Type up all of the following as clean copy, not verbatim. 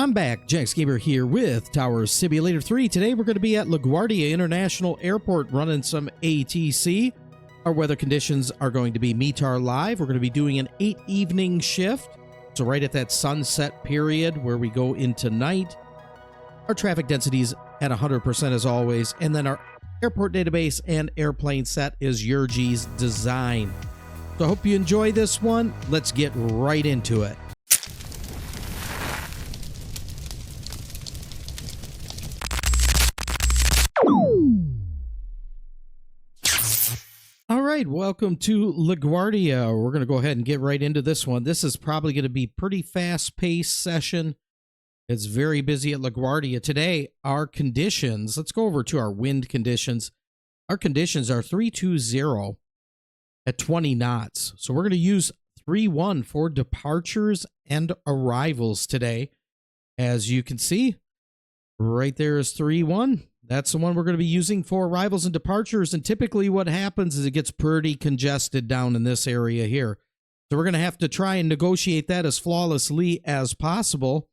I'm back, Jax Gamer here with Tower Simulator 3. Today we're going to be at LaGuardia International Airport running some ATC. Our weather conditions are going to be METAR live. We're going to be doing an 8-evening shift. So right at that sunset period where we go into night. Our traffic density is at 100% as always. And then our airport database and airplane set is Yurgi's design. So I hope you enjoy this one. Let's get right into it. All right, welcome to LaGuardia. We're going to go ahead and get right into this one. This is probably going to be a pretty fast-paced session. It's very busy at LaGuardia. Today, our conditions, let's go over to our wind conditions. Our conditions are 320 at 20 knots. So we're going to use 31 for departures and arrivals today. As you can see, right there is 31. That's the one we're going to be using for arrivals and departures. And typically what happens is it gets pretty congested down in this area here. So we're going to have to try and negotiate that as flawlessly as possible.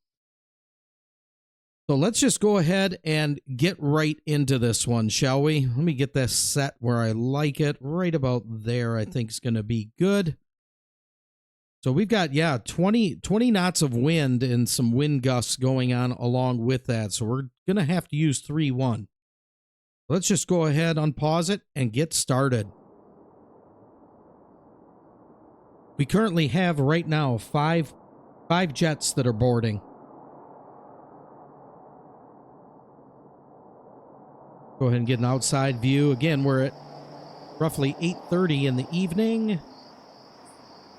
So let's just go ahead and get right into this one, shall we? Let me get this set where I like it. Right about there, I think is going to be good. So we've got, 20 knots of wind and some wind gusts going on along with that. So we're going to have to use 3-1. Let's just go ahead, unpause it, and get started. We currently have right now five jets that are boarding. Go ahead and get an outside view. Again, we're at roughly 8:30 in the evening.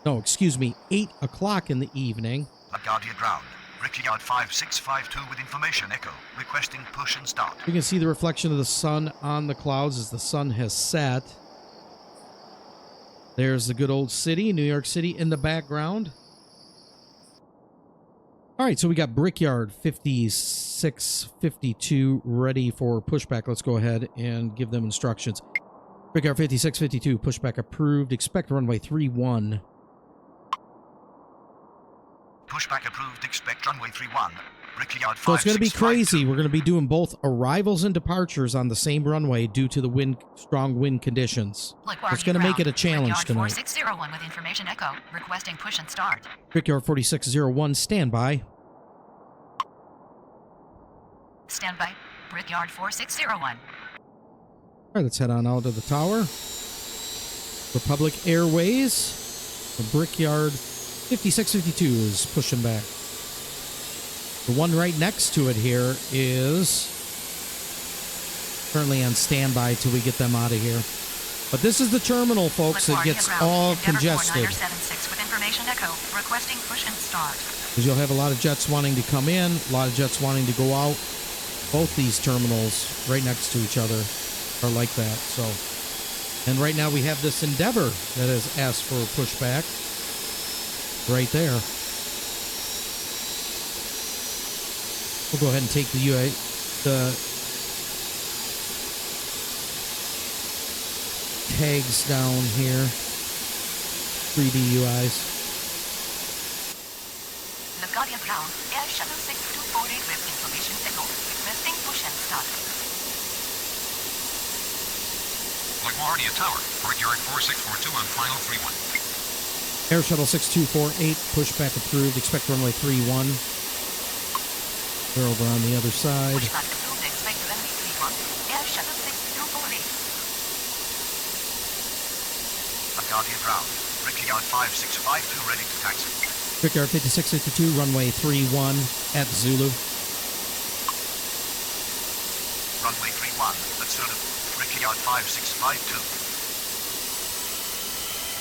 No, excuse me, 8 o'clock in the evening. LaGuardia ground. Patrikios 5652 with information echo. Requesting push and start. You can see the reflection of the sun on the clouds as the sun has set. There's the good old city, New York City, in the background. All right, so we got Brickyard 5652 ready for pushback. Let's go ahead and give them instructions. Brickyard 5652, pushback approved. Expect runway 31. Pushback approved. Expect runway 31. Brickyard 5652. So it's going to be crazy. We're going to be doing both arrivals and departures on the same runway due to the strong wind conditions. It's going to make it a challenge tonight. 4601 with information echo. Requesting push and start. Brickyard 4601, standby. Standby. Brickyard 4601. All right, let's head on out of the tower. Republic Airways. The Brickyard 5652 is pushing back. The one right next to it here is currently on standby till we get them out of here. But this is the terminal, folks. It gets all congested. With information echo. Requesting push and start. Because you'll have a lot of jets wanting to come in, a lot of jets wanting to go out. Both these terminals right next to each other are like that. So, and right now we have this Endeavor that has asked for a pushback right there. We'll go ahead and take the tags down here. 3D UIs. LaGuardia ground. Air shuttle 6248 with information echo. Requesting push and start. LaGuardia Tower. Brickyard 4642 on final 31. Air Shuttle 6248, pushback approved. Expect runway 31. They're over on the other side. Pushback approved. Expect runway 31. Air Shuttle 6248. LaGuardia ground. Brickyard 5652 ready to taxi. Brickyard 5652, runway 31 at Zulu. Runway 31 at Zulu. Brickyard 5652.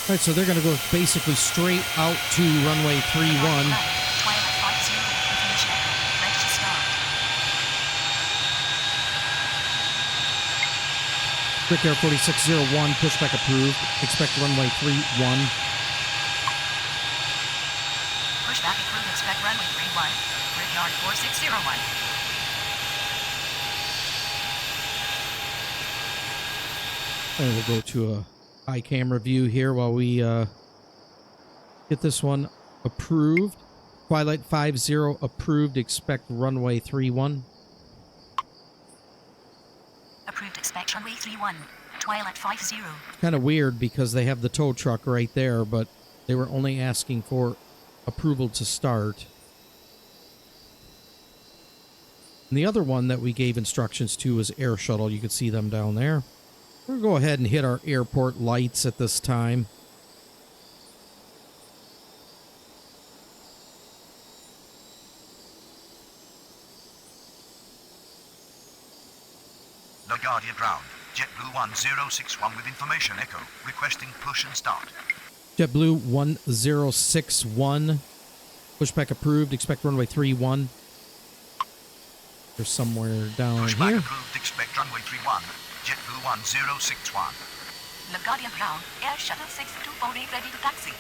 All right, so they're going to go basically straight out to runway 31. Brickyard 4601, pushback approved. Expect runway 31. Pushback approved. Expect runway 31. Brickyard 4601. And we'll go to a high camera view here while we get this one approved. Twilight 50 approved. Expect runway 31. Approved. Expect runway 31. Twilight 50. Kind of weird because they have the tow truck right there, but they were only asking for approval to start. And the other one that we gave instructions to was Air Shuttle. You can see them down there. We're going to go ahead and hit our airport lights at this time. LaGuardia ground. JetBlue 1061 with information echo. Requesting push and start. JetBlue 1061. Pushback approved. Expect runway 31. They're somewhere down Pushback here. approved. Expect runway 31. JetBlue 1061. LaGuardia ground. Air shuttle 6248 ready to taxi.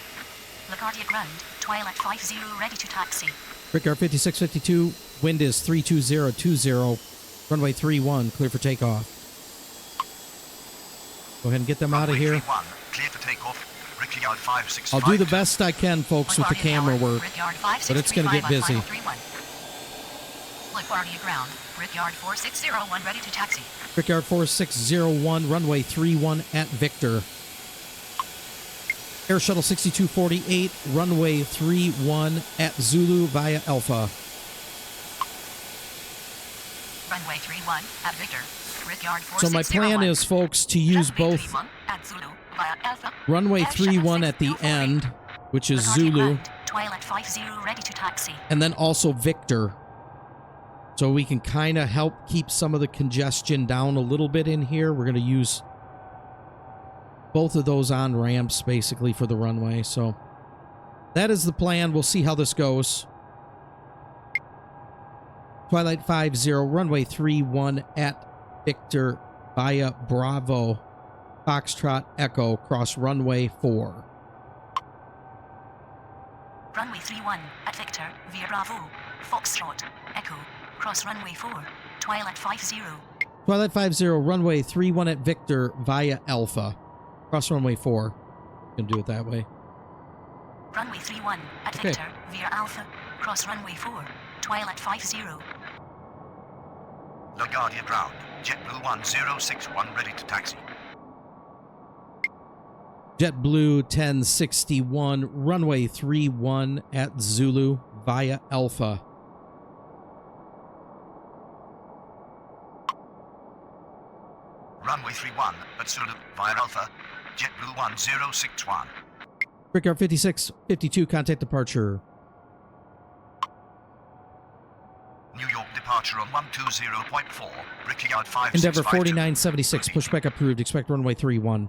LaGuardia ground. Twilight 50 ready to taxi. Brickyard 5652. Wind is 32020. Runway 31. Clear for takeoff. Go ahead and get them out of Runway here. 31. Clear for takeoff. Brickyard 5652. I'll do the best I can, folks, with the LaGuardia camera tower, work. Brickyard But it's going to get 5635 on busy. final 31. LaGuardia ground. Brickyard 4601 ready to taxi. Brickyard 4601, runway 31 at Victor. Air Shuttle 6248, runway 31 at Zulu via Alpha. Runway 31 at Victor. Brickyard 4601. So my plan is, folks, to use Runway both 31 at Zulu via Alpha. runway Air Shuttle 31 at the 6248. end, which is LaGuardia Zulu, ground. Twilight 50 ready to taxi. and then also Victor. So we can kind of help keep some of the congestion down a little bit in here. We're going to use both of those on ramps basically for the runway. So that is the plan. We'll see how this goes. Twilight 50, runway 31 at Victor via Bravo, Foxtrot Echo, cross runway 4. Runway 31 at Victor via Bravo, Foxtrot, Echo, cross runway 4, Twilight 50. Twilight 50, runway 31 at Victor via Alpha, cross runway 4. Gonna do it that way. Runway 31 at Okay. Victor via Alpha, cross runway 4, Twilight 50. LaGuardia ground. JetBlue 1061 ready to taxi. JetBlue 1061, runway 31 at Zulu via Alpha. Runway 31 at Zulu via Alpha. JetBlue 1061. Brickyard 5652, contact departure. New York departure on 120.4. Brickyard 5652. Endeavor 4976, pushback approved. Expect runway 31.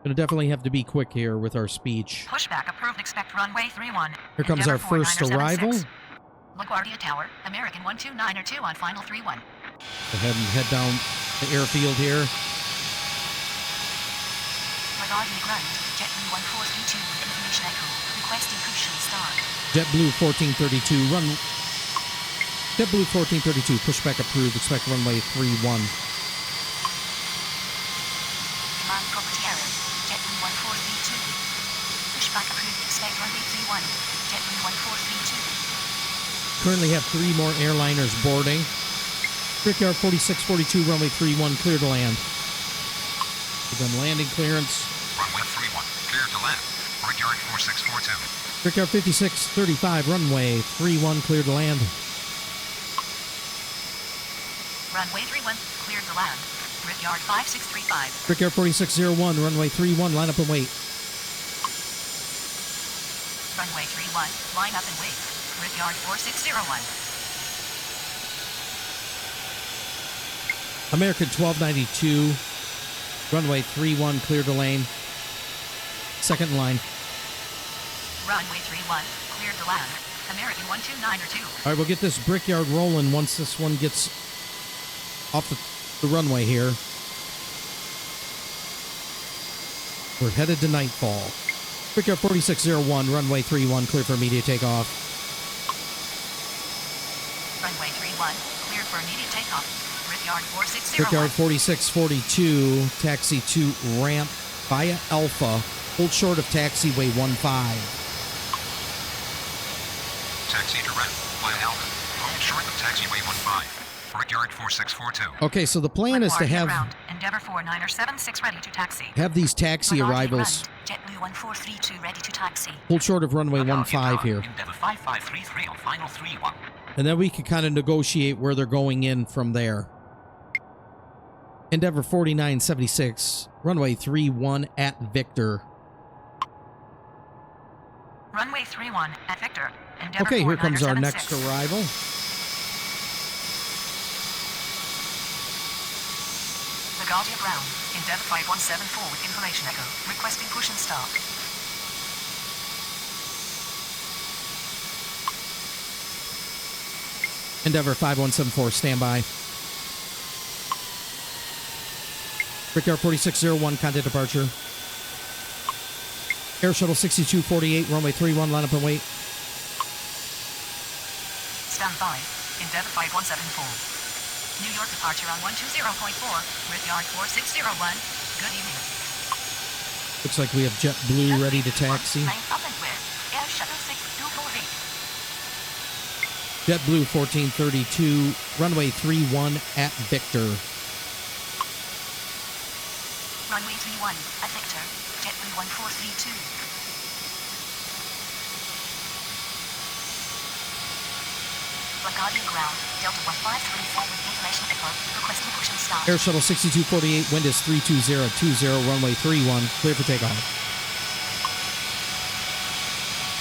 Gonna definitely have to be quick here with our speech. Pushback approved. Expect runway 31. Here comes our first arrival. LaGuardia Tower, American 12902 on final 31. Go ahead and head down the airfield here. LaGuardia ground, JetBlue 1432 with information echo, requesting push and start. JetBlue 1432, JetBlue 1432, pushback approved. Expect runway 31. Command property error, JetBlue 1432. Pushback approved. Expect runway 31. JetBlue 1432. Currently have 3 more airliners boarding. Brickyard 4642, runway 31, clear to land. Give them landing clearance. Runway 31. Clear to land. Brickyard 4642. Brickyard 5635, runway 31, clear to land. Runway 31, cleared to land. Brickyard 5635. Brickyard 4601, runway 31, line up and wait. Runway 31, line up and wait. Brickyard 4601. American 1292, runway 31, clear to lane. Second line. Runway 31, cleared to land. American 12902. All right, we'll get this Brickyard rolling once this one gets off the runway here. We're headed to nightfall. Brickyard 4601, runway 31, clear for immediate takeoff. Runway 31, cleared for immediate takeoff. Brickyard 4601. Brickyard 4642, taxi to ramp via Alpha, hold short of taxiway 15. taxi direct via Alpha. Hold short of taxiway 15. Brickyard 4642. Okay, so the plan is to LaGuardia have ground. Endeavor 4976 ready to taxi. these taxi LaGuardia arrivals ground. JetBlue 1432 ready to taxi. hold short of runway LaGuardia 15 Tower, here. Endeavor 5533 on final 31. And then we can kind of negotiate where they're going in from there. Endeavor 4976, runway 31 at Victor. Runway 31 at Victor. Endeavor Okay, here comes our next 4976. arrival. LaGuardia ground. Endeavor 5174 with information echo. Requesting push and start. Endeavor 5174, standby. Brickyard 4601, contact departure. Air Shuttle 6248, runway 31, line up and wait. Stand by. Endeavor 5174. New York departure on 120.4. Brickyard 4601. Good evening. Looks like we have JetBlue ready to taxi. Line up and clear. Air Shuttle 6248. JetBlue 1432, runway 31 at Victor. Runway 31 at Victor. JetBlue 1432. LaGuardia ground. Delta 1534 with information echo. Requesting push and start. Air Shuttle 6248, wind is 32020, runway 31, clear for takeoff.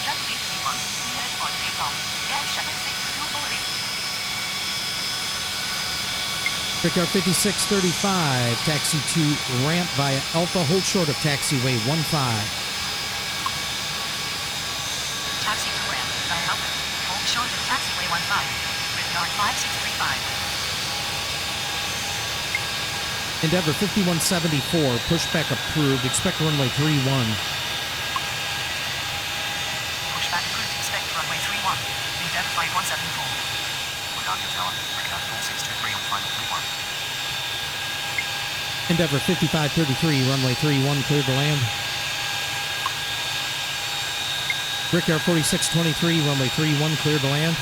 Runway 31. Cleared for takeoff. Air Shuttle 6248. Brickyard 5635, taxi to ramp via Alpha, hold short of taxiway 15. Taxi to ramp. By Alpha. Hold short of taxiway 15. Brickyard 5635. Endeavor 5174, pushback approved, expect runway 31. Pushback approved. Expect runway 31. Endeavor 5174. LaGuardia Tower, Brickyard 4623 on final 31. Endeavor 5533, runway 31, cleared to land. Brickyard 4623, runway 31, cleared to land.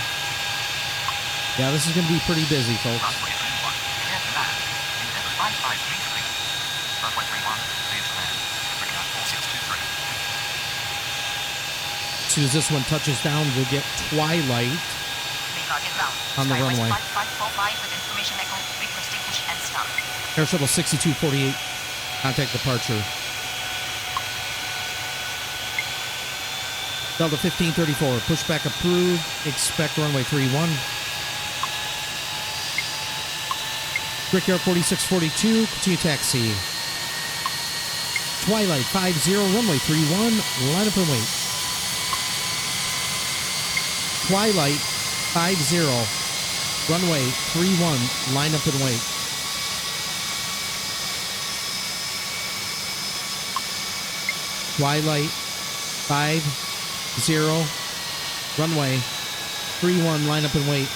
Yeah, this is going to be pretty busy, folks. Runway 31, clear to land. Endeavor 5533. Runway 31, clear to land. Brickyard 4623. As soon as this one touches down, we'll get Twilight LaGuardia ground. on the Skywest runway. 5545 with information echo. Requesting push and start. Air Shuttle 6248, contact departure. Delta 1534, pushback approved, expect runway 31. Brickyard 4642, continue taxi. Twilight 50, runway 31, line up and wait. Twilight 50, runway 31, line up and wait. Twilight 50, runway 31, line up and wait.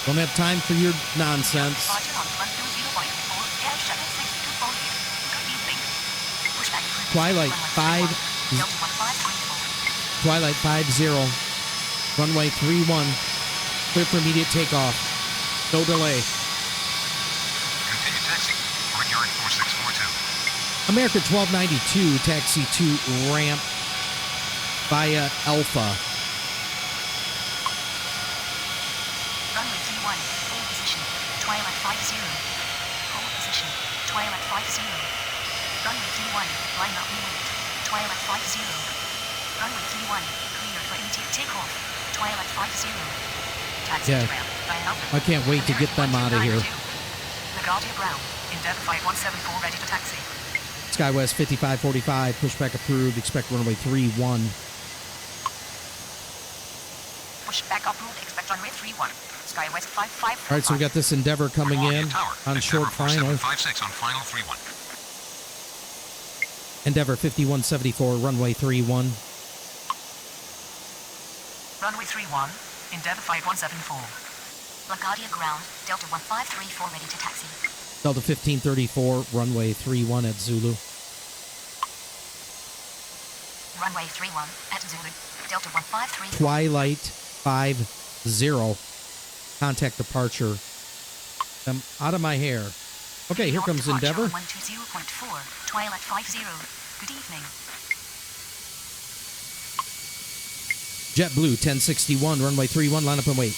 Don't have time for your nonsense. Departure on 120.4. Air Shuttle 6248. Good evening. Pushback approved. Twilight Runway 5, 31. Delta 1534. Twilight 50, runway 31, clear for immediate takeoff. No delay. Continue taxi. Brickyard 4642. American 1292, taxi to ramp via Alpha. Runway 31. Hold position. Twilight 50. Hold position. Twilight 50. Runway 31. Line up and wait. Twilight 50. Runway 31. Clear for immediate takeoff. Twilight 50. Taxi Yeah. to ramp by Alpha. I can't wait to get them out of here. LaGuardia ground. Endeavor 5174 ready to taxi. Skywest 5545, pushback approved, expect runway 31. Pushback approved. Expect runway 31. Skywest 5545. All right, so we got this Endeavor coming in LaGuardia Tower, on short Endeavor final. 4756 on final 31. Endeavor 5174, runway 31. Runway 31. Endeavor 5174. LaGuardia ground. Delta 1534 ready to taxi. Delta 1534, runway 31 at Zulu. Runway 31 at Zulu. Delta 153. Twilight 50. Contact departure. I'm out of my hair. Okay, here comes Endeavor. 120.4. Twilight 50. Good evening. JetBlue 1061, runway 31, line up and wait.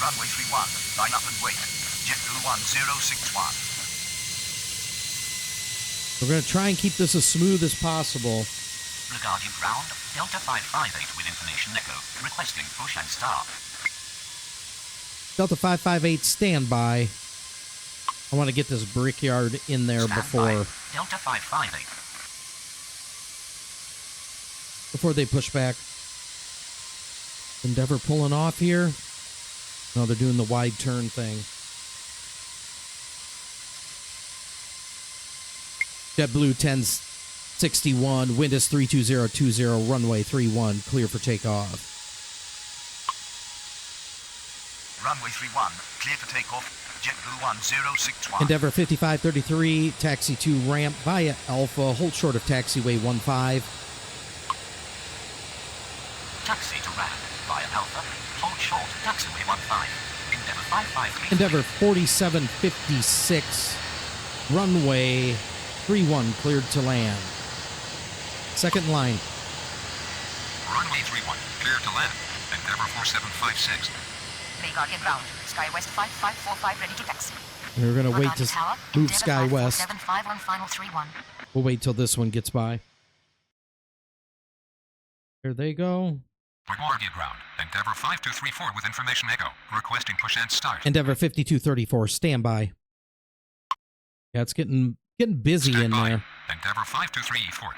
Runway 31, line up and wait. JetBlue 1061. We're going to try and keep this as smooth as possible. LaGuardia ground, Delta 558 with information echo, requesting push and start. Delta 558, standby. I want to get this brickyard in there Standby. Delta 558. before they push back. Endeavor pulling off here. No, they're doing the wide turn thing. JetBlue 1061, wind is 32020, runway 31, clear for takeoff. Runway 31, clear for takeoff. JetBlue 1061. Endeavor 5533, taxi to ramp via Alpha, hold short of taxiway 15. Taxi to ramp via Alpha, hold short, taxiway 15. Endeavor 553. Endeavor 4756, runway 31, cleared to land. Second line. Runway 31, clear to land. Endeavor 4756. LaGuardia ground. Sky West 5545 ready to taxi. We're going to wait LaGuardia to Tower, move Endeavor Sky West. 5475 on final 31. We'll wait till this one gets by. There they go. LaGuardia ground. Endeavor 5234 with information echo, requesting push and start. Endeavor 5234, standby. Yeah, it's getting busy in there. Endeavor 5234.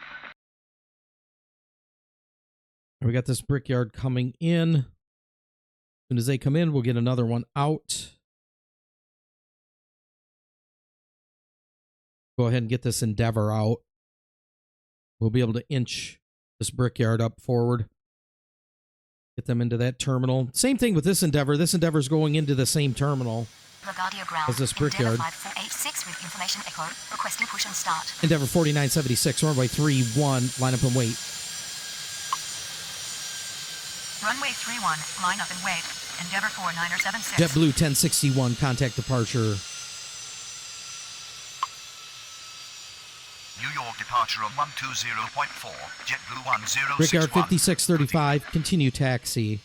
We got this brickyard coming in. As soon as they come in, we'll get another one out. Go ahead and get this Endeavor out. We'll be able to inch this brickyard up forward. Get them into that terminal. Same thing with this Endeavor. This Endeavor is going into the same terminal LaGuardia ground. as this brickyard. Endeavor 5486 with information echo, requesting push and start. Endeavor 4976, runway 31, line up and wait. Runway 31, line up and wait. Endeavor 4976. JetBlue 1061, contact departure. New York departure on 120.4. JetBlue 1061. Brickyard 5635, continue taxi.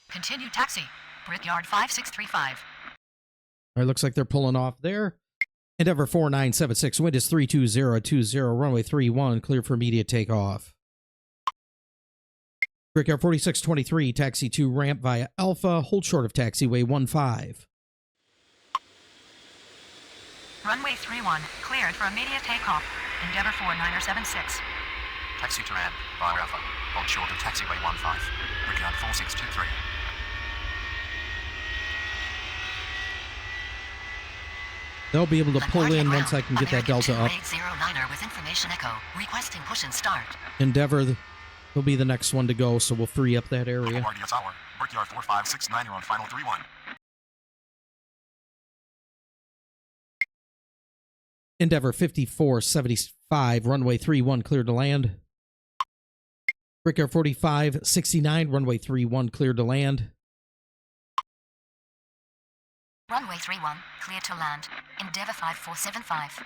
Continue taxi. Brickyard 5635. All right, looks like they're pulling off there. Endeavor 4976, wind is 32020, runway 31, clear for immediate takeoff. Brickyard 4623, taxi to ramp via Alpha, hold short of taxiway 15. Runway 31, cleared for immediate takeoff. Endeavor 4976. Taxi to ramp via Alpha, hold short of taxiway 15. Brickyard 4623. They'll be able to pull in once I can get that Delta up. 809er with information echo, requesting push and start. Endeavor will be the next one to go, so we'll free up that area. LaGuardia Tower, Brickyard 4569 on final 31. Endeavor 5475, runway 31, cleared to land. Brickyard 4569, runway 31, cleared to land. Runway 31, clear to land. Endeavor 5475.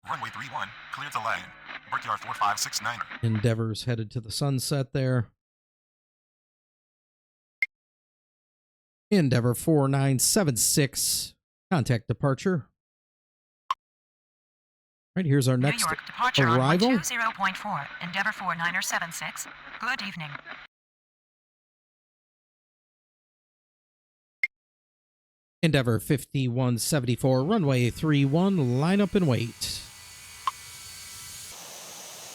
Runway 31, clear to land. Brickyard 4569. Endeavor's headed to the sunset there. Endeavor 4976, contact departure. Right, here's our next New York departure arrival. on 120.4. Endeavor 4976. Good evening. Endeavor 5174, runway 31, line up and wait.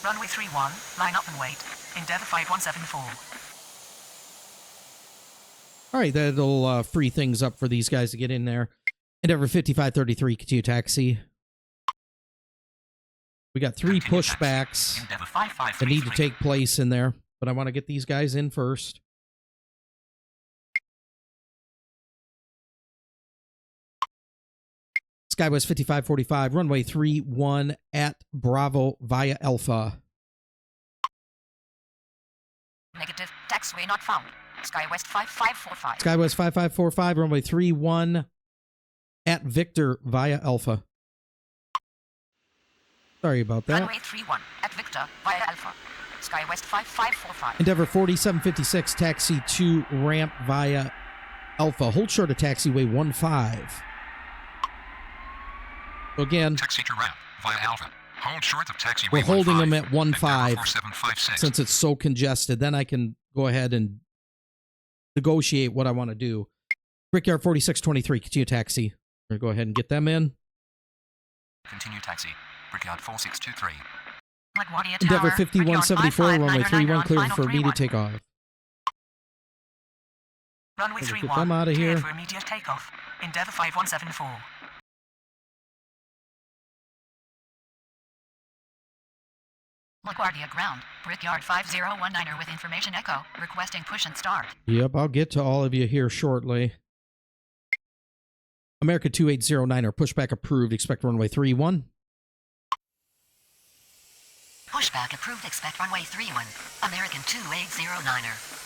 Runway 31, line up and wait. Endeavor 5174. All right, that'll free things up for these guys to get in there. Endeavor 5533, continue taxi. We got 3 pushbacks Endeavor 5533. that need to take place in there, but I want to get these guys in first. SkyWest 5545, runway 31 at Bravo via Alpha. Negative. Taxiway not found. SkyWest 5545. SkyWest 5545, runway 31 at Victor via Alpha. Sorry about that. Runway 31 at Victor via Alpha. SkyWest 5545. Endeavor 4756, taxi to ramp via Alpha. Hold short of taxiway 15. So again, Taxi to ramp via Alpha. Hold short of taxiway we're holding them at 15 4756. since it's so congested. Then I can go ahead and negotiate what I want to do. Brickyard 4623, continue taxi. We're going to go ahead and get them in. Continue taxi. Brickyard 4623. LaGuardia Tower. Endeavor 5174, runway 31, clear final for immediate 31. takeoff. Runway Let's get 31. them outta here. Cleared for immediate takeoff. Endeavor 5174. LaGuardia ground. Brickyard 5019er with information echo. Requesting push and start. Yep, I'll get to all of you here shortly. America 2809er, pushback approved. Expect runway 31. Pushback approved. Expect runway 31. American 2809er.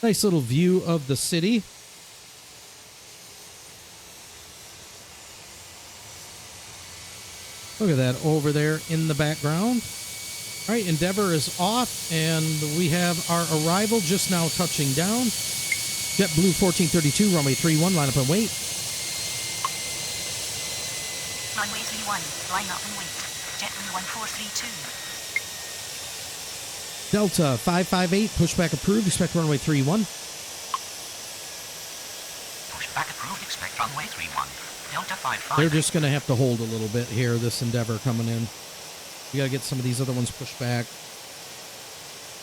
Nice little view of the city. Look at that over there in the background. All right, Endeavor is off, and we have our arrival just now touching down. JetBlue 1432, runway 31, line up and wait. Runway 31, line up and wait. JetBlue 1432. Delta 558, pushback approved. Expect runway 31. Pushback approved. Expect runway 31. Delta 55. They're just going to have to hold a little bit here, this Endeavor coming in. We got to get some of these other ones pushed back.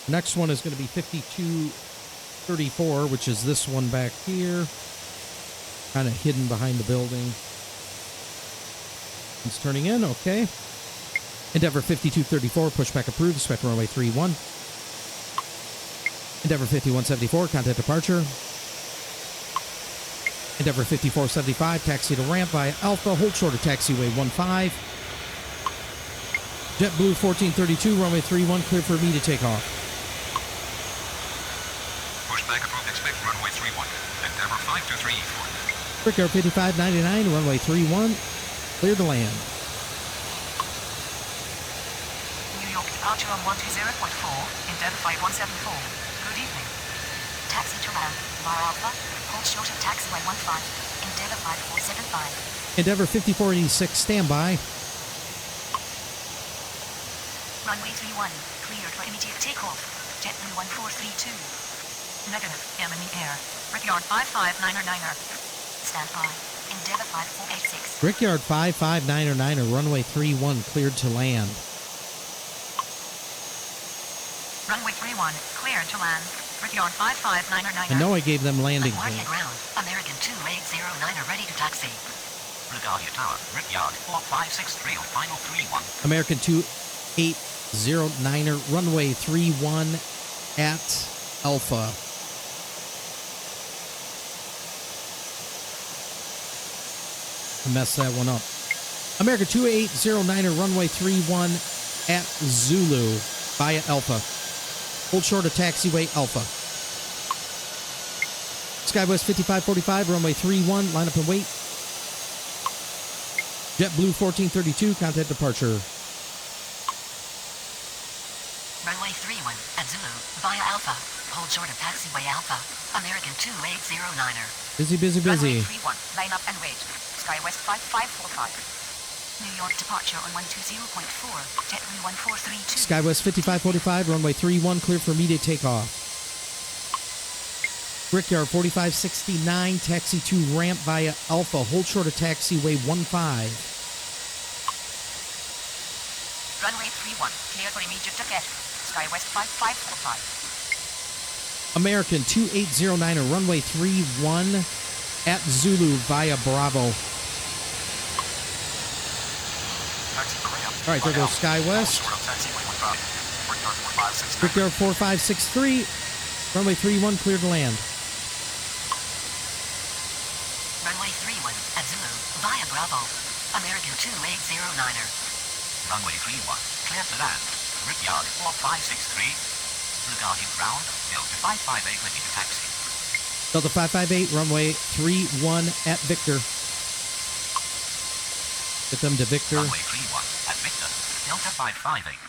Next one is going to be 5234, which is this one back here. Kind of hidden behind the building. It's turning in, okay. Endeavor 5234, pushback approved. Expect runway 31. Endeavor 5174, contact departure. Endeavor 5475, taxi to ramp via Alpha. Hold short of taxiway 15. JetBlue 1432, runway 31, clear for me to take off. Pushback approved. Expect runway 31. Endeavor 523. Brickyard 5599, runway 31, clear to land. New York departure on 120.4, Endeavor 5174. Good evening. Taxi to ramp via Alpha. Hold short of taxiway 15. Endeavor 5475. Endeavor 5486, standby. Runway 31, cleared for immediate takeoff. JetBlue 1432. Negative, enemy air. Brickyard 559er. Stand by. Endeavor 5486. Brickyard 55909, runway 31, cleared to land. Runway 31, cleared to land. Brickyard 559er. I know I gave them landing LaGuardia gear. ground. American 2809er ready to taxi. LaGuardia Tower. Brickyard 4563 on final 31. American 2809er, runway 31 at Alpha. I messed that one up. American 2809er, runway 31 at Zulu via Alpha. Hold short of taxiway Alpha. SkyWest 5545, runway 31, line up and wait. JetBlue 1432, contact departure. Runway 31 at Zulu via Alpha. Hold short of taxiway Alpha. American 2809er. Busy, busy, busy. Runway 31, line up and wait. SkyWest 5545. New York departure on 120.4, JetBlue 1432. SkyWest 5545, runway 31, clear for immediate takeoff. Brickyard 4569, taxi to ramp via Alpha. Hold short of taxiway 15. Runway 31, clear for immediate takeoff. SkyWest 5545. American 2809er, runway 31 at Zulu via Bravo. Taxi to ramp. All right, there goes SkyWest. Short of taxiway 15. Brickyard 4563. Brickyard 4563, runway 31, clear to land. Runway 31 at Zulu via Bravo. American 2809er. Runway 31, clear to land. Brickyard 4563. LaGuardia ground, Delta 558 ready to taxi. Delta 558, runway 31 at Victor. Get them to Victor. Runway 31 at Victor, Delta 558.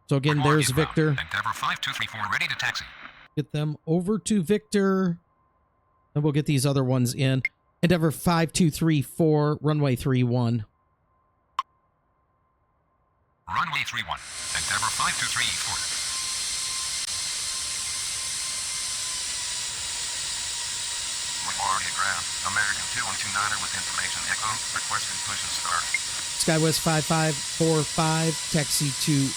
So again, there's LaGuardia Victor. ground, Endeavor 5234 ready to taxi. Get them over to Victor. And we'll get these other ones in. Endeavor 5234, runway 31. Runway 31, Endeavor 5234. LaGuardia ground, American 2129er with information echo, requesting push and start. SkyWest 5545, taxi to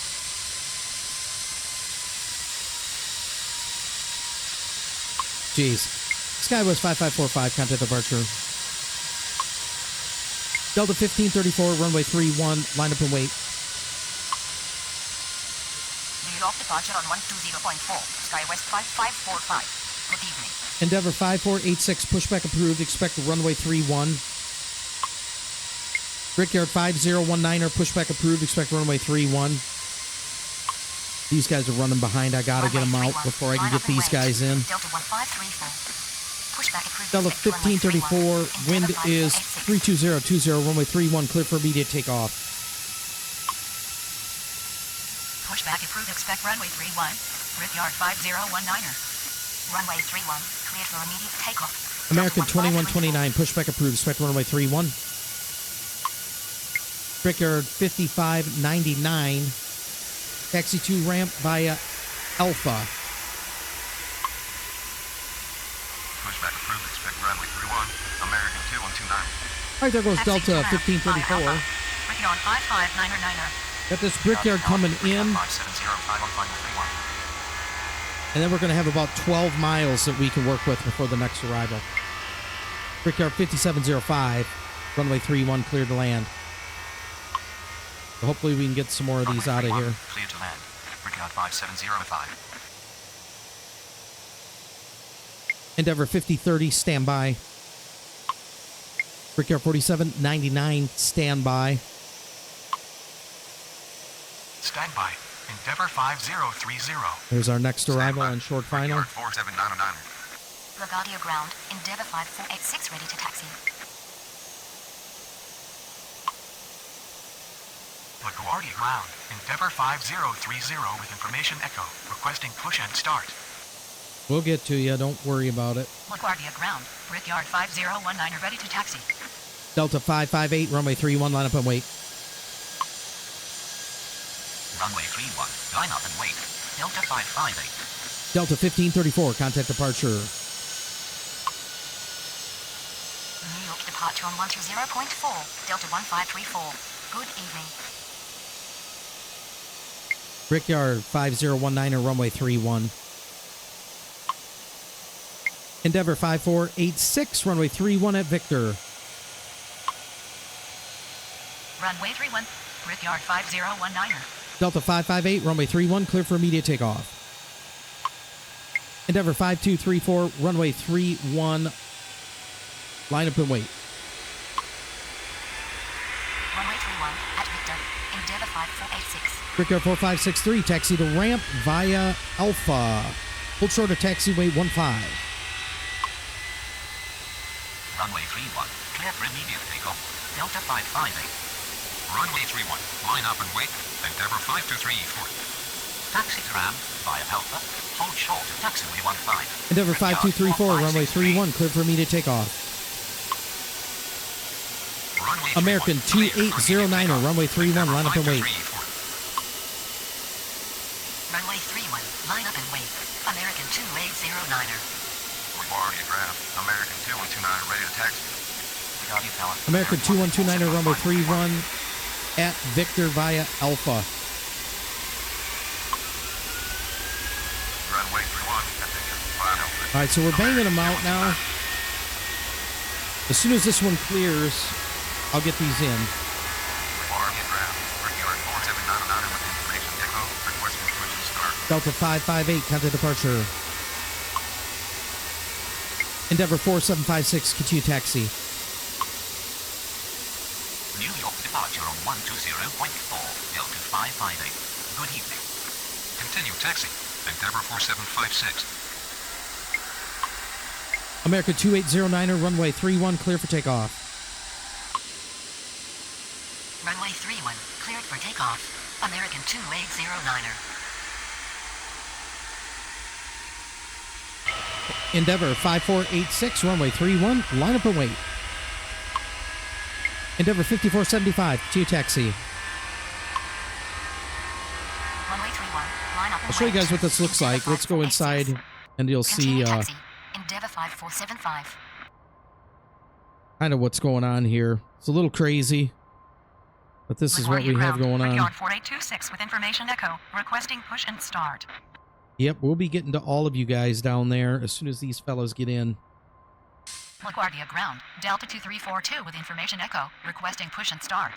SkyWest 5545, contact departure. Delta 1534, runway 31, line up and wait. Deal off departure on 120.4, SkyWest 5545. Good evening. Endeavor 5486, pushback approved, expect runway 31. Brickyard 5019er, pushback approved, expect runway 31. These guys are running behind. I gotta get them out before I can get these guys in. Delta 1534. Pushback approved. Delta 1534, wind is 32020, runway 31, clear for immediate takeoff. Pushback approved. Expect runway 31. Brickyard 5019er. Runway 31, cleared for immediate takeoff. American 2129, pushback approved, expect runway 31. Brickyard 5599, taxi to ramp via Alpha. Pushback approved, expect runway 31, American 2129. All right, there goes Delta 1534. Brickyard 5599er. Got this Brickyard coming in, 5705 on final 31. and then we're going to have about 12 miles that we can work with before the next arrival. Brickyard 5705, runway 31, clear to land. So hopefully we can get some more of these out of here. Clear to land. Brickyard 5705. Endeavor 5030, standby. Brickyard 4799, standby. Standby. Endeavor 5030. There's our next arrival Standby. and short final. Brickyard 4799. LaGuardia ground. Endeavor 5486 ready to taxi. LaGuardia ground. Endeavor 5030 with information echo, requesting push and start. We'll get to you. Don't worry about it. LaGuardia ground. Brickyard 5019er ready to taxi. Delta 558, runway 31, line up and wait. Runway 31, line up and wait. Delta 558. Delta 1534, contact departure. New York departure on 120.4, Delta 1534. Good evening. Brickyard 5019er, runway 31. Endeavor 5486, runway 31 at Victor. Runway 31, Brickyard 5019er. Delta 558, runway 31, clear for immediate takeoff. Endeavor 5234, runway 31, line up and wait. Runway 31 at Victor. Endeavor 5486. Brickyard 4563, taxi to ramp via Alpha. Hold short of taxiway 15. Runway 31, clear for immediate takeoff. Delta 558. Runway 31, line up and wait. Endeavor 5234. Taxi to ramp via Alpha. Hold short of taxiway 15. Endeavor 5234, runway 31, clear for immediate takeoff. Runway American 2809er, runway 31, line up and wait. Runway 31, line up and wait. American 2809er. LaGuardia ground. American 2129 ready to taxi. LaGuardia tower. American 2129er, runway 31 at Victor via Alpha. Runway 31 at Victor. Final. All right, so we're banging them out now. As soon as this one clears, I'll get these in. LaGuardia ground. Brickyard 4799 with information echo. Requesting push and start. Delta 558, contact departure. Endeavor 4756, continue taxi. New York departure on 120.4, Delta 558. Good evening. Continue taxi. Endeavor 4756. American 2809er, runway 31, clear for takeoff. Runway 31, cleared for takeoff. American 2809er. Endeavor 5486, runway 31, line up and wait. Endeavor 5475, continue taxi. Runway 31, line up and I'll show you wait. guys what this looks like. Let's go inside and you'll see Continue taxi. Endeavor 5475. kind of what's going on here. It's a little crazy, but this is what we have going on. Yard 4826 with information echo. Requesting push and start. Yep, we'll be getting to all of you guys down there as soon as these fellas get in. LaGuardia ground. Delta 2342 with information echo. Requesting push and start.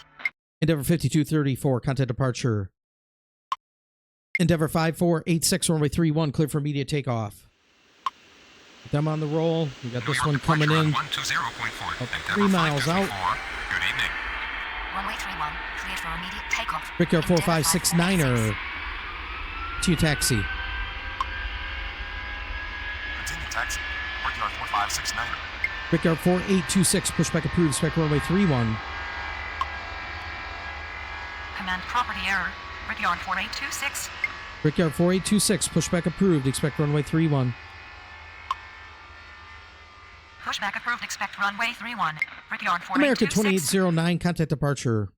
Endeavor 5234, contact departure. Endeavor 5486, runway 31, clear for immediate takeoff. Get them on the roll. We got this one coming in. 120.4. About 3 miles out. Good evening. Runway 31, cleared for immediate takeoff. Brickyard 4569er, to taxi. Continue taxi. Brickyard 4569. Brickyard 4826, pushback approved, expect runway 31. Command property error. Brickyard 4826. Brickyard 4826, pushback approved, expect runway 31. Pushback approved. Expect runway 31. Brickyard 4826. American 2809, contact departure.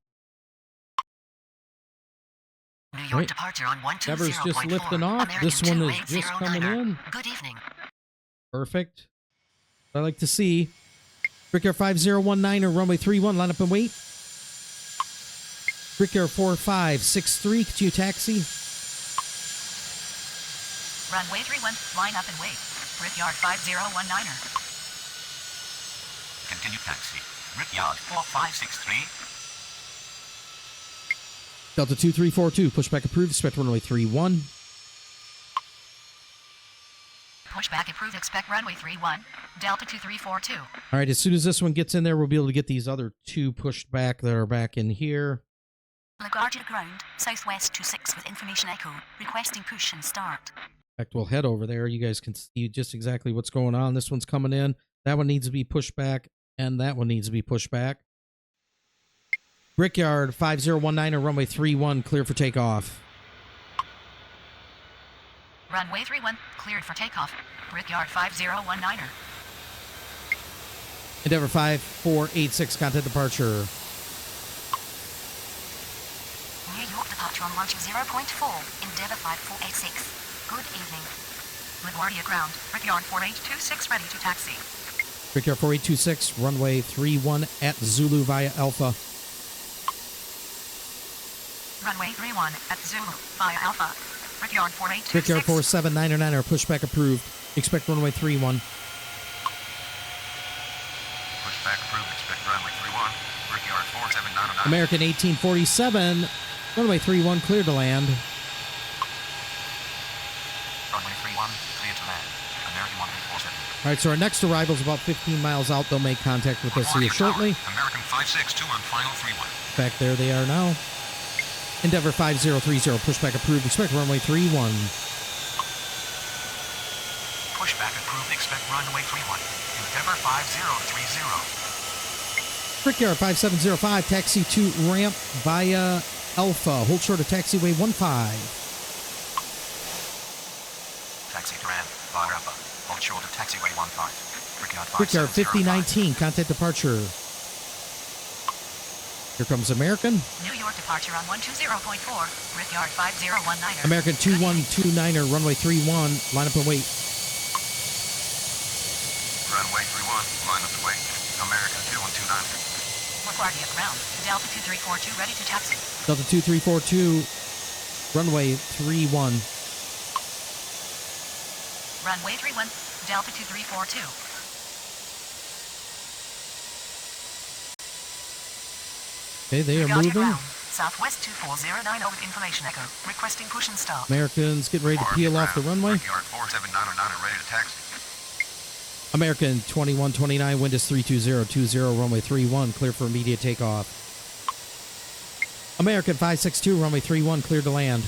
New York Right. departure on 120.4. Endeavor's just lifting off. American This one is just 2809er. coming in. Good evening. Perfect. What I like to see. Brickyard 5019 or runway 31, line up and wait. Brickyard 4563, continue taxi. Runway 31, line up and wait. Brickyard 5019er. Continue taxi. Brickyard 4563. Delta 2342, pushback approved, expect runway 31. Pushback approved. Expect runway 31. Delta 2342. All right, as soon as this one gets in there, we'll be able to get these other two pushed back that are back in here. LaGuardia ground, southwest 26 with information echo. Requesting push and start. In fact, we'll head over there. You guys can see just exactly what's going on. This one's coming in. That one needs to be pushed back, and that one needs to be pushed back. Brickyard 5019 or runway 31, clear for takeoff. Runway 31, cleared for takeoff. Brickyard 5019er. Endeavor 5486, contact departure. New York departure on 120.4. Endeavor 5486. Good evening. LaGuardia ground. Brickyard 4826 ready to taxi. Brickyard 4826, runway 31 at Zulu via Alpha. Runway 31 at Zulu via Alpha. Brickyard 4826. Brickyard 4799 or pushback approved. Expect runway 31. Pushback approved. Expect runway 31. Brickyard 4799. American 1847, runway 31, clear to land. Runway 31. Clear to land. American 1847. All right, so our next arrival is about 15 miles out. They'll make contact with us here shortly. American 562 on final 31. Back there they are now. Endeavor 5030, pushback approved. Expect runway 31. Pushback approved. Expect runway 31. Endeavor 5030. Brickyard 5705, taxi to ramp via Alpha. Hold short of taxiway 15. Taxi to ramp via Alpha. Hold short of taxiway 15. Brickyard 5019, contact departure. Here comes American. New York departure on 120.4. Brickyard 5019er. American 2129er, runway 31, line up and wait. Runway 31. Line up and wait. American 2129. LaGuardia ground. Delta 2342 ready to taxi. Delta 2342, runway 31. Runway 31. Delta 2342. Okay, they are LaGuardia moving. ground. Southwest 2409 with information echo. Requesting push and start. Americans getting ready to peel off the runway. Brickyard 47909 ready to taxi. American 2129, wind is 32020, runway 31, clear for immediate takeoff. American 562, runway 31, clear to land.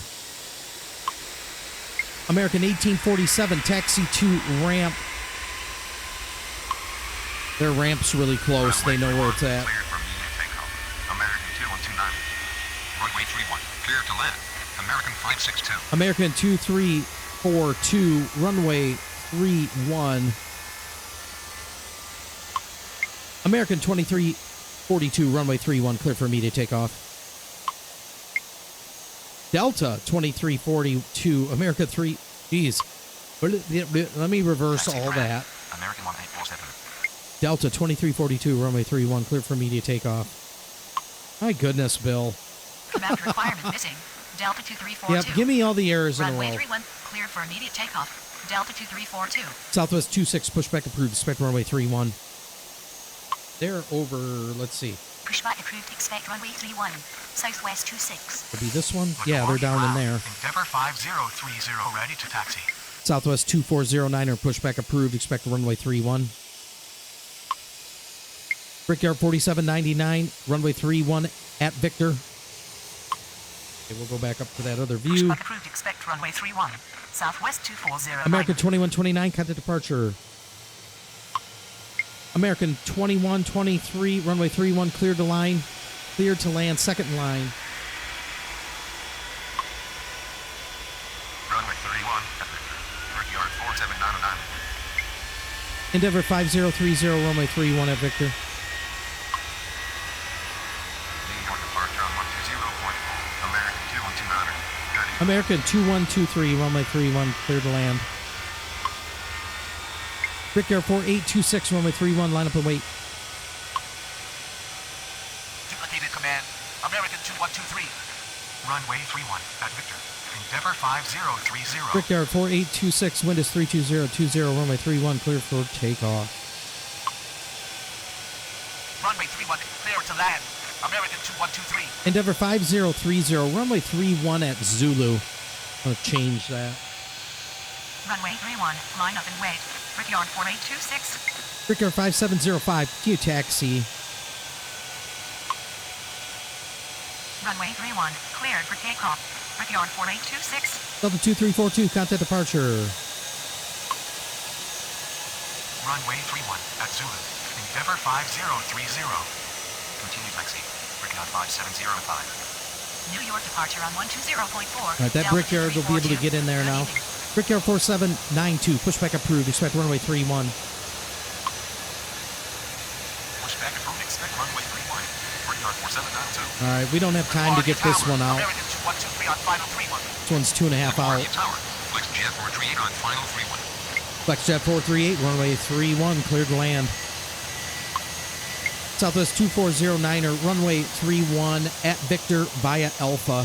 American 1847, taxi to ramp. Their ramp's really close. They know where it's at. Cleared for immediate takeoff. American 2129. Runway 31, clear to land. American 562. American 2342, runway 31. American 2342, runway 31, clear for immediate takeoff. Delta 2342, America 3. Geez. Let me reverse all that. American 1847. Delta 2342, runway 31, clear for immediate takeoff. My goodness, Bill. Map requirement missing. Delta 2342. Yep, give me all the errors in a Runway row. 31, cleared for immediate takeoff. Delta 2342. Southwest 26, pushback approved, expect runway 31. They're over, let's see. Pushback approved, expect runway 31. Southwest 26. Would be this one? Yeah, they're down in there. Endeavor 5030 ready to taxi. Southwest 2409 or pushback approved, expect runway 31. Brickyard 4799, runway 31 at Victor. Okay, we'll go back up to that other view. Pushback approved, expect runway 31. Southwest 2409. American 2129, contact departure. American 2123, runway 31, cleared to line. Cleared to land, second line. Runway 31 at Brickyard 47909. Endeavor 5030, runway 31 at Victor. New York departure on 120.4. American 2129. Ready. American 2123, runway 31, cleared to land. Brickyard 4826, runway 31, line up and wait. Duplicated command. American 2123. Runway 31 at Victor. Endeavor 5030. Brickyard 4826, wind is 32020, runway 31, clear for takeoff. Runway 31 clear to land. American 2123. Endeavor 5030, runway 31 at Zulu. I'm going to change that. Runway 31, line up and wait. Brickyard 4826. Brickyard 5705, to taxi. Runway 31, cleared for takeoff. Brickyard 4826. Delta 2342, contact departure. Runway 31 at Zulu. Endeavor 5030. Continue taxi. Brickyard 5705. New York departure on 120.4. All right, that Brickyard will be able to get in there now. Brickyard 4792, pushback approved, expect runway 31. Pushback approved. Expect runway 31. Brickyard 4792. All right, we don't have time to get this one out. American 2123 on final 31. This one's 2.5 out. LaGuardia Tower. Flex Jet 438 on final 31. FlexJet 438, runway 31, cleared to land. Southwest 2409er, runway 31 at Victor via Alpha.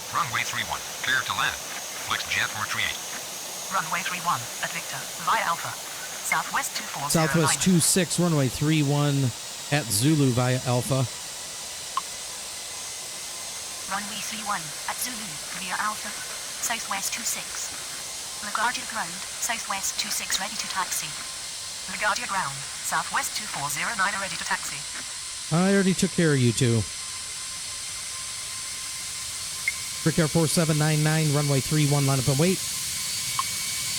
Runway 31 clear to land. Flex Jet 438. Runway 31 at Victor via Alpha. Southwest 2409. Southwest 26, runway 31 at Zulu via Alpha. Runway 31 at Zulu via Alpha. Southwest 26. LaGuardia ground. Southwest 26 ready to taxi. LaGuardia ground. Southwest 2409 ready to taxi. I already took care of you two. Brickyard 4799, runway 31, line up and wait.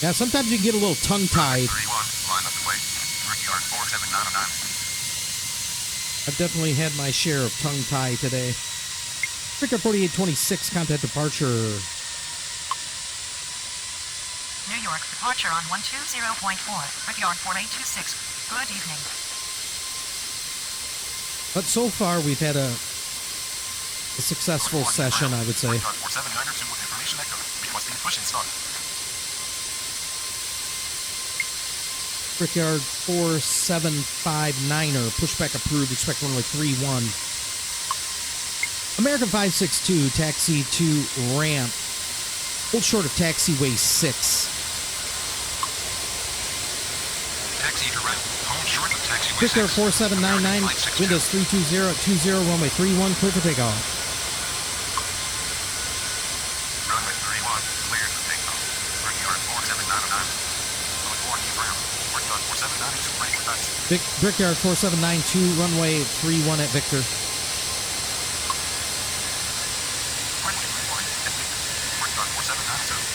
Yeah, sometimes you can get a little tongue-tied. 31 line up and wait. Brickyard 47909. I've definitely had my share of tongue-tie today. Brickyard 4826, contact departure. New York departure on 120.4. Brickyard 4826. Good evening. But so far, we've had a successful session, I would say. Brickyard 479er with information echo. Requesting push and start. Brickyard 4759er, pushback approved, expect runway 31. American 562, taxi to ramp. Hold short of taxiway 6. Taxi to ramp. Hold short of taxiway Victor 4799, Windows 320 at 20, runway 31, clear for takeoff. Runway 31, clear for takeoff. Brickyard 4799. LaGuardia ground. Brickyard 4792, ready for taxi. Brickyard 4792, runway 31 at Victor. Runway 31 at Victor. Brickyard 4792.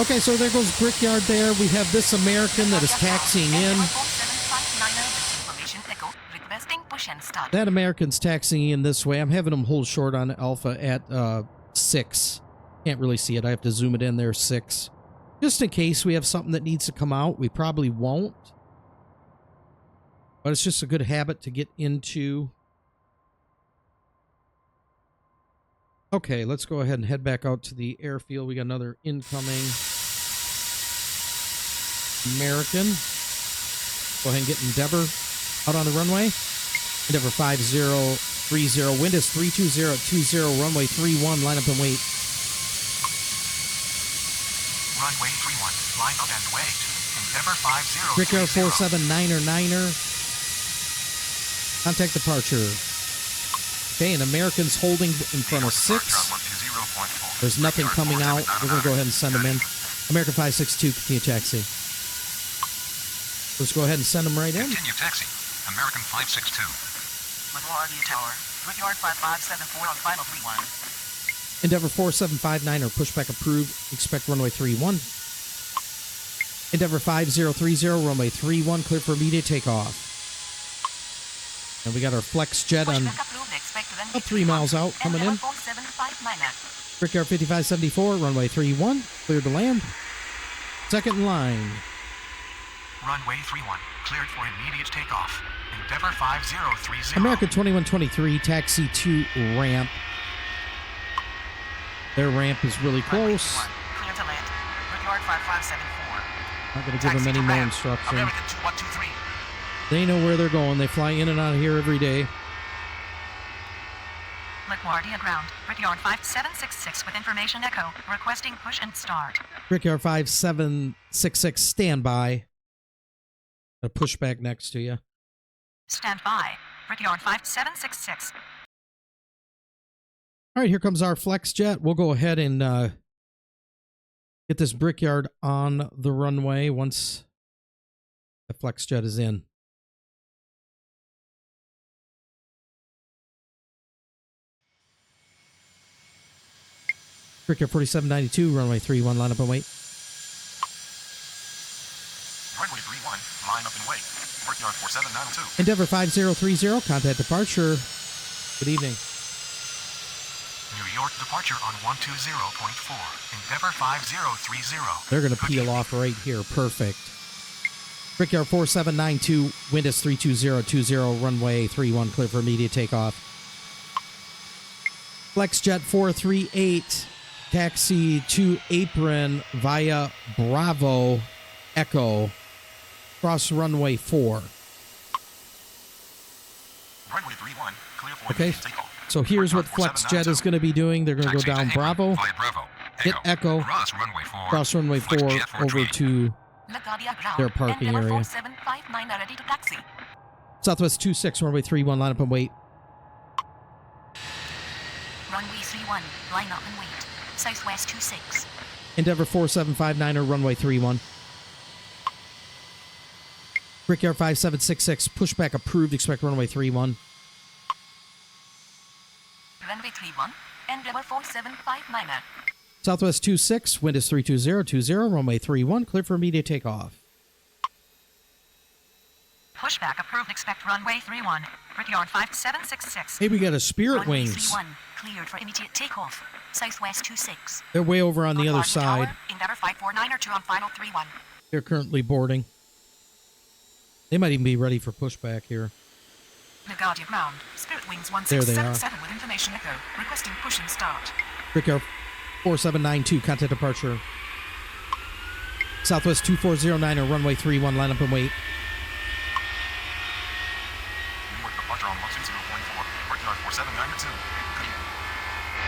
Okay, so there goes Brickyard there. We have this American that is taxiing in. That American's taxiing in this way. I'm having him hold short on Alpha at 6. Can't really see it. I have to zoom it in there, 6. Just in case we have something that needs to come out. We probably won't. But it's just a good habit to get into. Okay, let's go ahead and head back out to the airfield. We got another incoming American. Go ahead and get Endeavor out on the runway. Endeavor 5030, wind is 320 at 20, runway 31, line up and wait. Runway 31, line up and wait. Endeavor 5030. Brickyard 479er, 9er. Contact departure. Okay, an American's holding in front of 6. There's nothing coming out. We're going to go ahead and send them in. American 562, continue taxi. Let's go ahead and send them right in. Continue taxi. American 562. LaGuardia Tower, Brickyard 5574 on final 31. Endeavor 4759 or pushback approved. Expect runway 31. Endeavor 5030, runway 31, clear for immediate takeoff. And we got our flex jet on about 3 miles out coming in. Brickyard 5574, runway 31, cleared to land. Second in line. Runway 31, cleared for immediate takeoff. Endeavor 5030. American 2123, taxi to ramp. Their ramp is really close. Clear to land. Brickyard 5574. Not going to give them any more instruction. American 2123. They know where they're going. They fly in and out of here every day. LaGuardia ground. Brickyard 5766 with information echo. Requesting push and start. Brickyard 5766, stand by. A pushback next to you. Stand by. Brickyard 5766. All right, here comes our flex jet. We'll go ahead and get this Brickyard on the runway once the flex jet is in. Brickyard 4792, runway 31, line up and wait. Runway 31, line up and wait. Brickyard 4792. Endeavor 5030, contact departure. Good evening. New York departure on 120.4. Endeavor 5030. They're going to peel off right here. Perfect. Brickyard 4792, wind is 320 at 20, runway 31, clear for immediate takeoff. FlexJet 438, taxi to apron via Bravo Echo, cross runway 4. Runway 31, clear for Okay, immediate takeoff. so here's what FlexJet is going to be doing. They're going to go down Bravo, hit Echo, cross runway 4 over to their parking area. Southwest 26, runway 31, line up and wait. Runway 31, line up and wait. Southwest 26. Endeavor 4759 runway 31. Brickyard 5766, pushback approved, expect runway 31. Runway 31, Endeavor 4759. Southwest 26, wind is 320 20, runway 31, clear for immediate takeoff. Pushback approved, expect runway 31. Brickyard 5766. Hey, we got a Spirit Runway Wings. 31, cleared for immediate takeoff. Southwest 26. They're way over on the other LaGuardia side. Tower, Endeavor 549 on final 31. They're currently boarding. They might even be ready for pushback here. LaGuardia ground. Spirit Wings There they are. 1677 with information echo. Requesting push and start. Brickyard 4792, contact departure. Southwest 2409 runway 31, line up and wait. New York departure on 120.4. Brickyard 4792.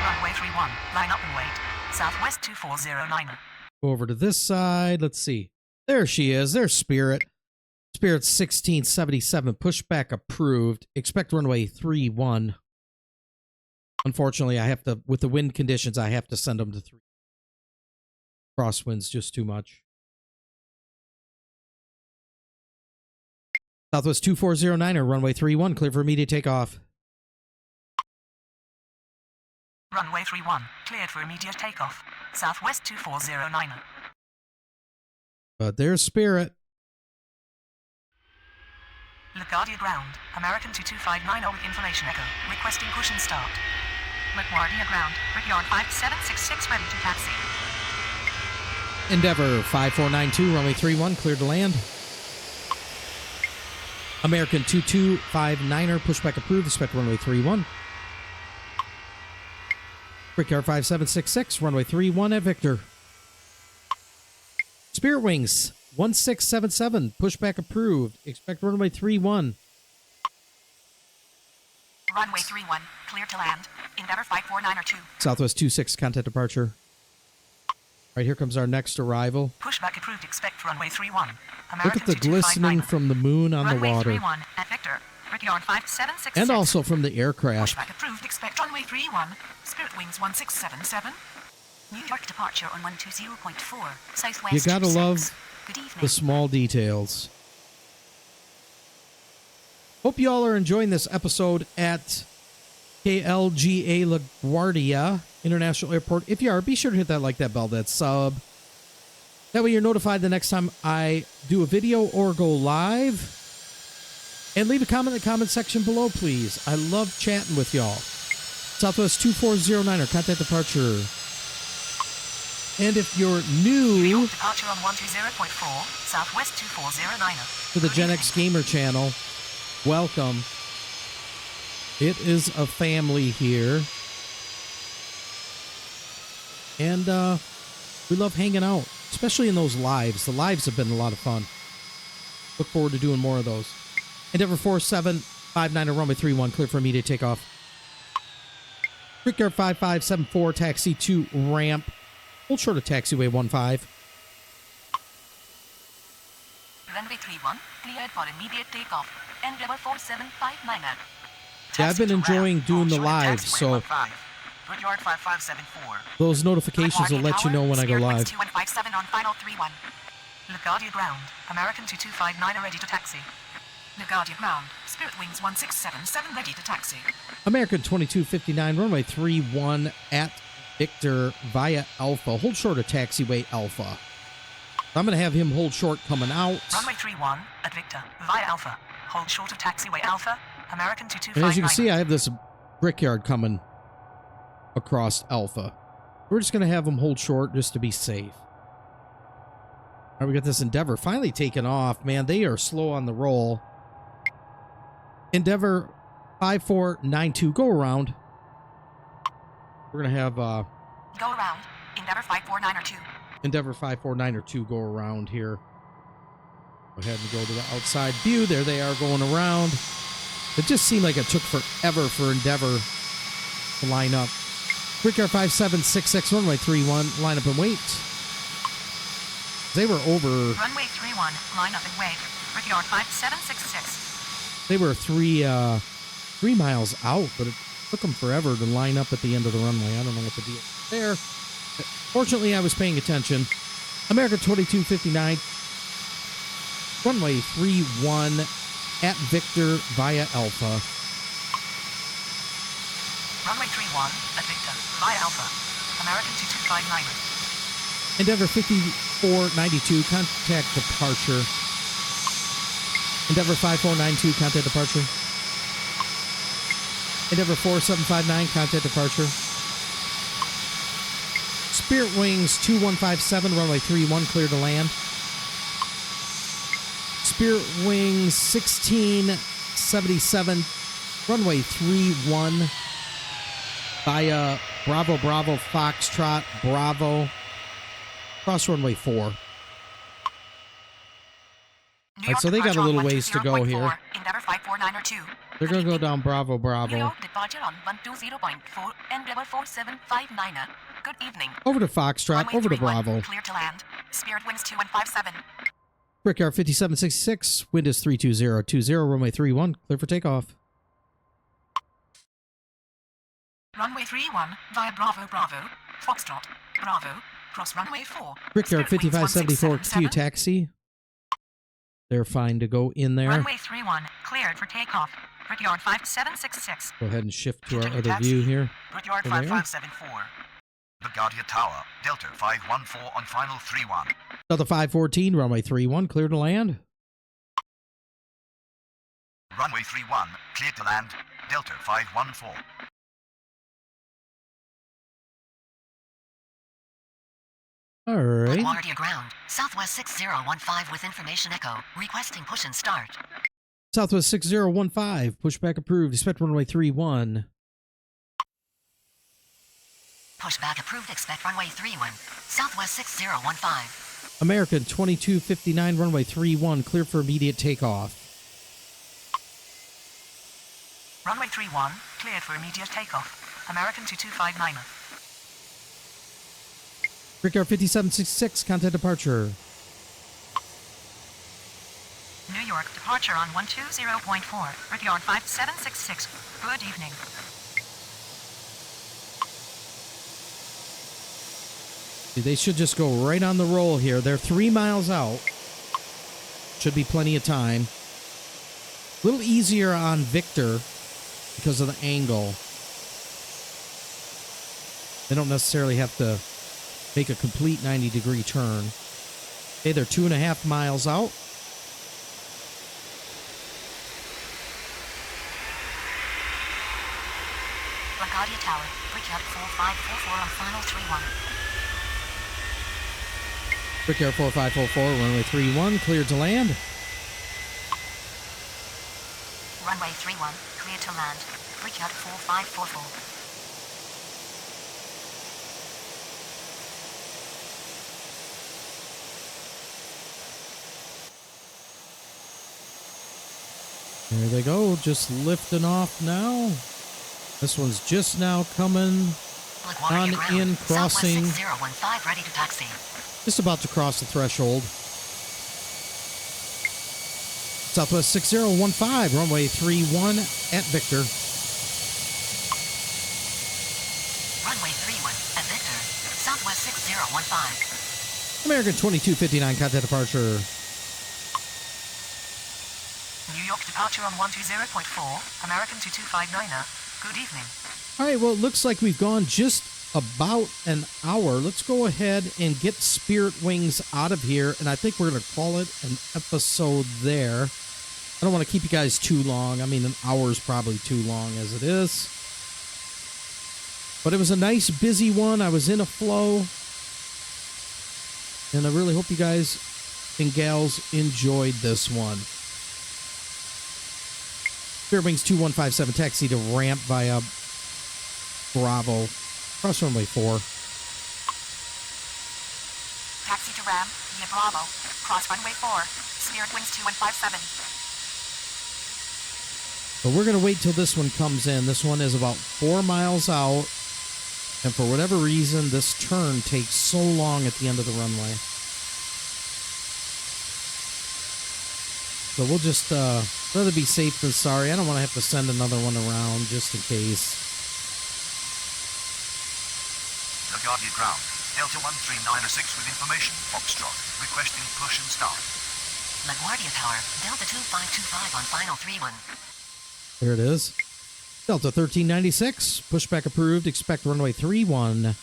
Runway 31, line up and wait. Southwest 2409. Go over to this side. Let's see. There she is. There's Spirit. Spirit 1677, pushback approved. Expect runway 31. Unfortunately, I have to, with the wind conditions, I have to send them to 3. Crosswind's just too much. Southwest 2409er, runway 31, clear for immediate takeoff. Runway 31, cleared for immediate takeoff. Southwest 2409er. But there's Spirit. LaGuardia ground, American 2259 with information echo, requesting cushion start. LaGuardia ground, Brickyard 5766 ready to taxi. Endeavor 5492, runway 31, cleared to land. American 2259er, pushback approved, expect runway 31. Brickyard 5766, runway 31 at Victor. Spirit Wings 1677, pushback approved, expect runway 31. Runway 31, clear to land. Endeavor 549er 2. Southwest 26, contact departure. Right, here comes our next arrival. Pushback approved, expect runway 31. American Look at the glistening from the moon on the water. Runway 31 at Victor. Brickyard 5766. And also from the aircraft. Pushback approved, expect runway 31. Spirit Wings 1677. New York departure on 120.4. Southwest You gotta 26. love Good evening. the small details. Hope you all are enjoying this episode at KLGA LaGuardia International Airport. If you are, be sure to hit that like, that bell, that sub. That way you're notified the next time I do a video or go live. And leave a comment in the comment section below, please. I love chatting with y'all. Southwest 2409er, contact departure. And if you're new departure on 120.4, Southwest 2409er. to the Gen X Gamer channel, welcome. It is a family here. And we love hanging out, especially in those lives. The lives have been a lot of fun. Look forward to doing more of those. Endeavor 4759er, runway 31, clear for immediate takeoff. Brickyard 5574, taxi to ramp. Hold short of taxiway 15. Runway 31, cleared for immediate takeoff. Endeavor 4759er. Yeah, I've been enjoying doing the live, so Brickyard 5574. those notifications will let you know when I go live. 2157 on final 31. LaGuardia ground, American 2259 ready to taxi. LaGuardia ground, Spirit Wings 1677 ready to taxi. American 2259, runway 31 at Victor via Alpha. Hold short of taxiway Alpha. I'm going to have him hold short coming out. Runway 31 at Victor via Alpha. Hold short of taxiway Alpha. American 2259. And as you can see, I have this brickyard coming across Alpha. We're just going to have him hold short just to be safe. All right, we got this Endeavor finally taking off. Man, they are slow on the roll. Endeavor 5492, go around. We're going to have go around. Endeavor 549er 2. Endeavor 549er 2 go around here. Go ahead and go to the outside view. There they are going around. It just seemed like it took forever for Endeavor to line up. Brickyard 5766, runway 31, line up and wait. They were over. Runway 31, line up and wait. Brickyard 5766. They were 3 miles out, but it took them forever to line up at the end of the runway. I don't know what the deal is there. Fortunately, I was paying attention. America 2259, runway 31 at Victor via Alpha. Runway 31 at Victor via Alpha. American 2259. Endeavor 5492, contact departure. Endeavor 5492, contact departure. Endeavor 4759, contact departure. Spirit Wings 2157, runway 31, clear to land. Spirit Wings 1677, runway 31 via Bravo Bravo Foxtrot Bravo, cross runway 4. All right, so they got a little ways to go here. Endeavor 549er 2. They're going to go down Bravo Bravo. New York departure on 120.4. Endeavor 4759er. Good evening. Over to Foxtrot, Runway over to 31, Bravo. Clear to land. Spirit Wings 2157. Brickyard 5766, wind is 32020, runway 31, clear for takeoff. Runway 31 via Bravo Bravo, Foxtrot, Bravo, cross runway 4. Brickyard Spirit wings 5574, Q 1677. taxi. They're fine to go in there. Runway 31 cleared for takeoff. Brickyard 5766. Go ahead and shift to our Continue other taxi. view here. Brickyard Over there. 5574. LaGuardia Tower, Delta 514 on final 31. Delta 514, runway 31, clear to land. Runway 31, clear to land, Delta 514. All right. LaGuardia ground, Southwest 6015 with information echo, requesting push and start. Southwest 6015, pushback approved. Expect runway 31. Pushback approved, expect runway 31, Southwest 6015. American 2259, runway 31, clear for immediate takeoff. Runway 31 cleared for immediate takeoff. American 2259. Brickyard 5766, contact departure. New York departure on 120.4. Brickyard 5766. Good evening. They should just go right on the roll here. They're 3 miles out. Should be plenty of time. A little easier on Victor because of the angle. They don't necessarily have to make a complete 90-degree turn. Okay, they're 2.5 miles out. LaGuardia Tower, Brickyard 4544 on final 31. Brickyard 4544, runway 31, cleared to land. Runway 31, cleared to land. Brickyard 4544. There they go, just lifting off now. This one's just now coming LaGuardia on ground, in, crossing, Southwest 6015 ready to taxi. just about to cross the threshold. Southwest 6015, runway 31 at Victor. Runway 31 at Victor, Southwest 6015. American 2259, contact departure. New York departure on 120.4. American 2259. Good evening. All right, well, it looks like we've gone just about an hour. Let's go ahead and get Spirit Wings out of here, and I think we're going to call it an episode there. I don't want to keep you guys too long. I mean, an hour is probably too long as it is. But it was a nice, busy one. I was in a flow. And I really hope you guys and gals enjoyed this one. Spirit Wings 2157, taxi to ramp via Bravo. Cross runway 4. Taxi to Ram, via Bravo. Cross runway 4. Spirit Wings 2157. But we're going to wait till this one comes in. This one is about 4 miles out. And for whatever reason, this turn takes so long at the end of the runway. So we'll just rather be safe than sorry. I don't want to have to send another one around just in case. LaGuardia ground, Delta 13906 with information, Foxtrot, requesting push and start. LaGuardia Tower, Delta 2525 on final 31. There it is. Delta 1396, pushback approved. Expect runway 31.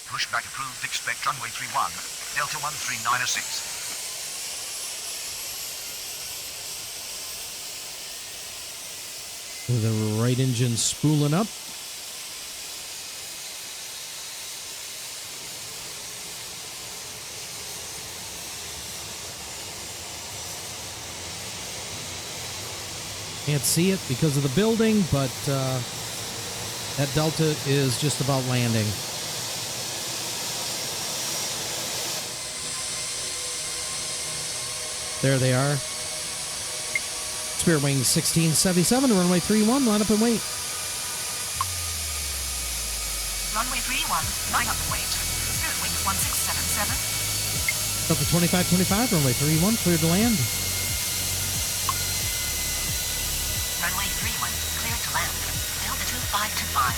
Pushback approved, expect runway 31, Delta 13906. The right engine spooling up. Can't see it because of the building, but that Delta is just about landing. There they are. Spirit Wings 1677, runway 31, line up and wait. Runway 31, line up and wait. Spirit Wings 1677. Delta 2525, runway 31, cleared to land. Runway 31, clear to land. Delta 2525.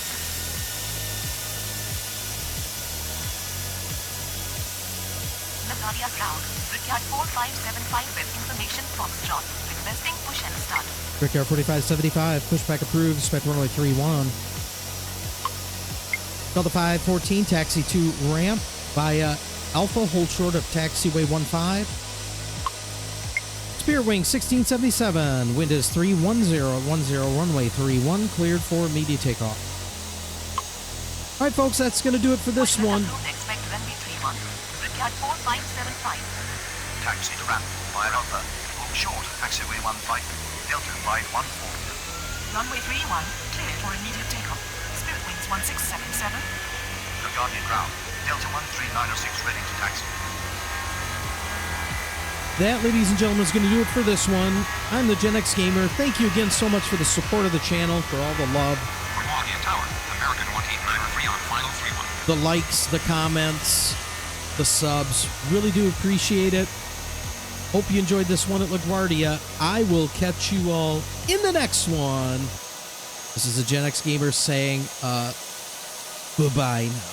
LaGuardia ground. Brickyard 4575 with information Foxtrot. Requesting push and start. Brickyard 4575, pushback approved, expect runway 31. Delta 514, taxi to ramp via Alpha, hold short of taxiway 15. Spirit wing 1677, wind is 31010, runway 31, cleared for immediate takeoff. All right, folks, that's going to do it for this one. Expect runway 31. Brickyard 4575. Taxi to ramp via Alpha. Hold short of taxiway 15. Delta 514. Runway 31, clear for immediate takeoff. Spirit wings 1677. LaGuardia ground. Delta 13906 ready to taxi. That, ladies and gentlemen, is going to do it for this one. I'm the Gen X Gamer. Thank you again so much for the support of the channel, for all the love. LaGuardia Tower. American 189 on final 31. The likes, the comments, the subs. Really do appreciate it. Hope you enjoyed this one at LaGuardia. I will catch you all in the next one. This is the Gen X Gamer saying, goodbye now.